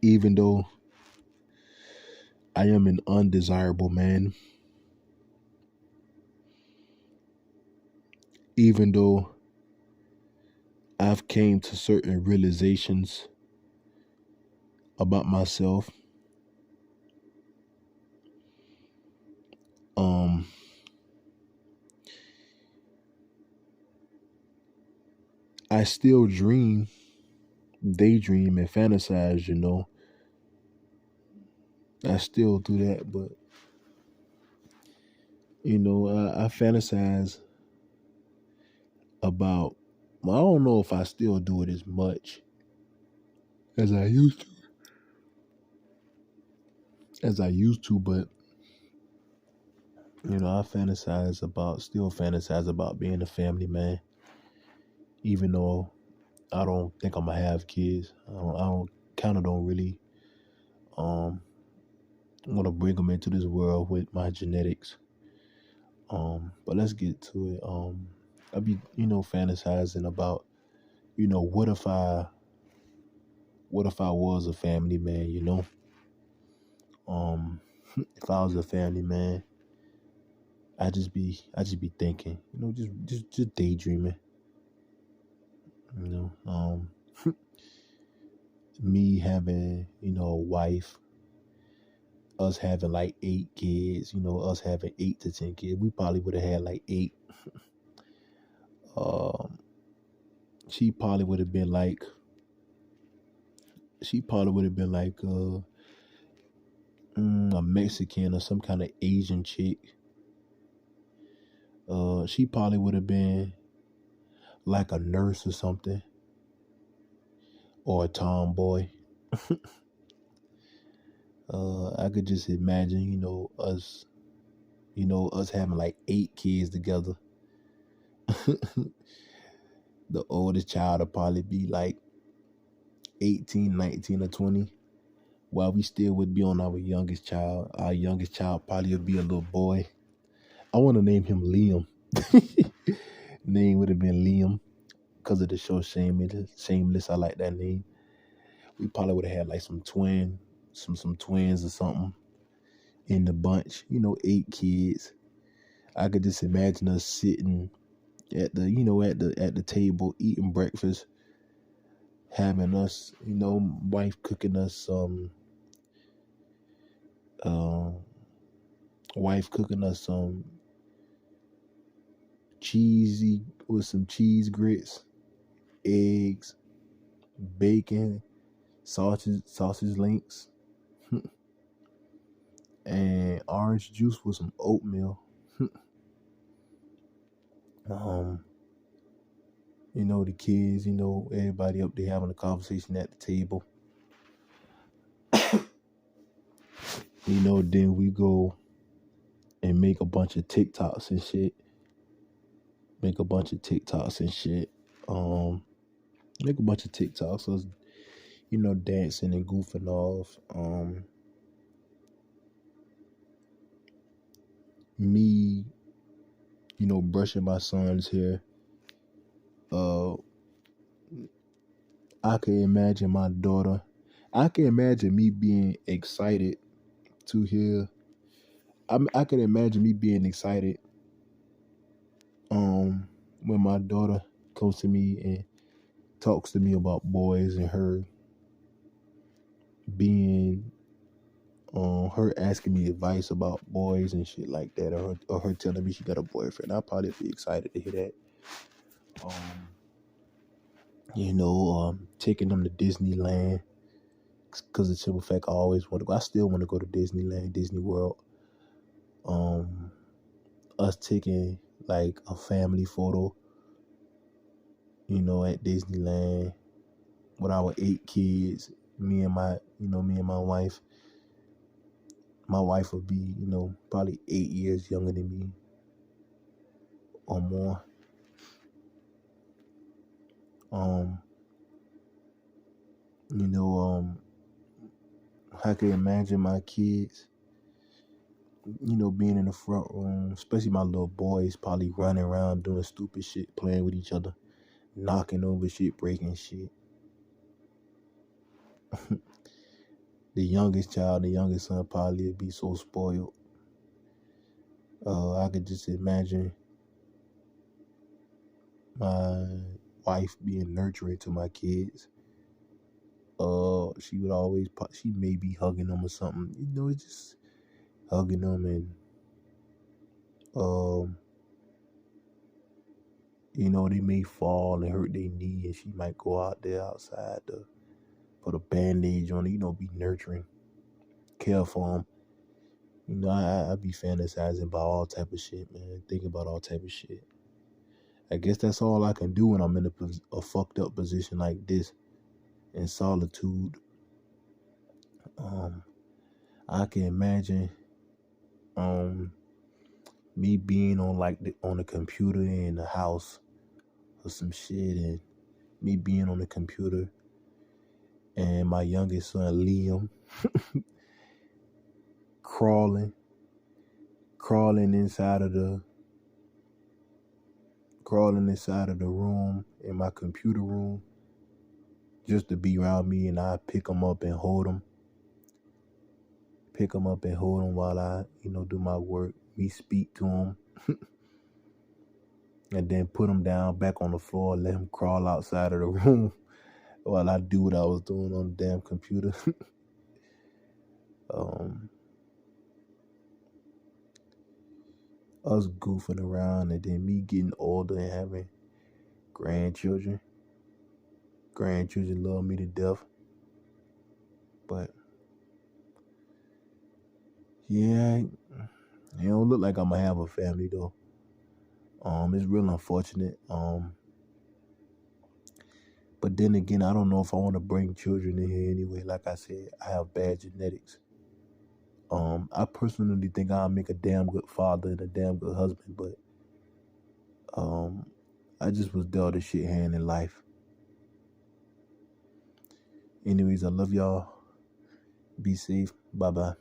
Even though I am an undesirable man, even though I've came to certain realizations about myself, um, I still daydream, and fantasize. I still do that, but I fantasize about. Well, I don't know if I still do it as much as I used to, but still fantasize about being a family man, even though I don't think I'm gonna have kids. I don't kind of don't really um want to bring them into this world with my genetics. But let's get to it. I be fantasizing about what if I was a family man. Um, if I was a family man, I just be thinking, just daydreaming. You know, me having a wife, us having like 8 kids, us having 8 to 10 kids. We probably would have had like eight. Um, she probably would have been like a Mexican or some kind of Asian chick. She probably would have been like a nurse or something, or a tomboy. I could just imagine, us having like 8 kids together. The oldest child would probably be like 18, 19, or 20, while we still would be on our youngest child. Our youngest child probably would be a little boy. I want to name him Liam. Name would have been Liam because of the show Shameless. Shameless, I like that name. We probably would have had like some twins or something in the bunch. 8 kids. I could just imagine us sitting at the table eating breakfast, having us, wife cooking us uh, some cheesy with some cheese grits, eggs, bacon, sausage links, and orange juice with some oatmeal. um, the kids, everybody up there having a conversation at the table. Then we go and make a bunch of TikToks and shit. Make a bunch of TikToks and shit. Um, Make a bunch of TikToks, us, dancing and goofing off. Me, brushing my son's hair. Uh, I can imagine my daughter. I can imagine me being excited to hear. I can imagine me being excited. When my daughter comes to me and talks to me about boys, and being, her asking me advice about boys and shit like that, or her telling me she got a boyfriend. I'll probably be excited to hear that. Um, Taking them to Disneyland, because the simple fact I always want to go. I still want to go to Disneyland, Disney World. Um, Us taking like a family photo, at Disneyland with our 8 kids. Me and my wife. My wife would be, probably 8 years younger than me or more. Um, you know, I can imagine my kids, being in the front room, especially my little boys, probably running around doing stupid shit, playing with each other, knocking over shit, breaking shit. the youngest child, the youngest son, probably would be so spoiled. I could just imagine my wife being nurturing to my kids. She would always, she may be hugging them or something. It's just hugging them and, they may fall and hurt their knee, and she might go out there outside to put a bandage on it, be nurturing, care for them. I be fantasizing about all type of shit, man. Thinking about all type of shit. I guess that's all I can do when I'm in a fucked up position like this, in solitude. I can imagine me being on the computer in the house or some shit, and me being on the computer and my youngest son Liam crawling inside of the room, in my computer room, just to be around me, and I pick him up and hold him while I do my work. We speak to him and then put him down back on the floor, let him crawl outside of the room while I do what I was doing on the damn computer. Us goofing around, and then me getting older and having grandchildren. Grandchildren love me to death. But yeah, it don't look like I'm gonna have a family though. It's real unfortunate. But then again, I don't know if I want to bring children in here anyway. Like I said, I have bad genetics. I personally think I'll make a damn good father and a damn good husband, but I just was dealt a shit hand in life. Anyways, I love y'all. Be safe. Bye-bye.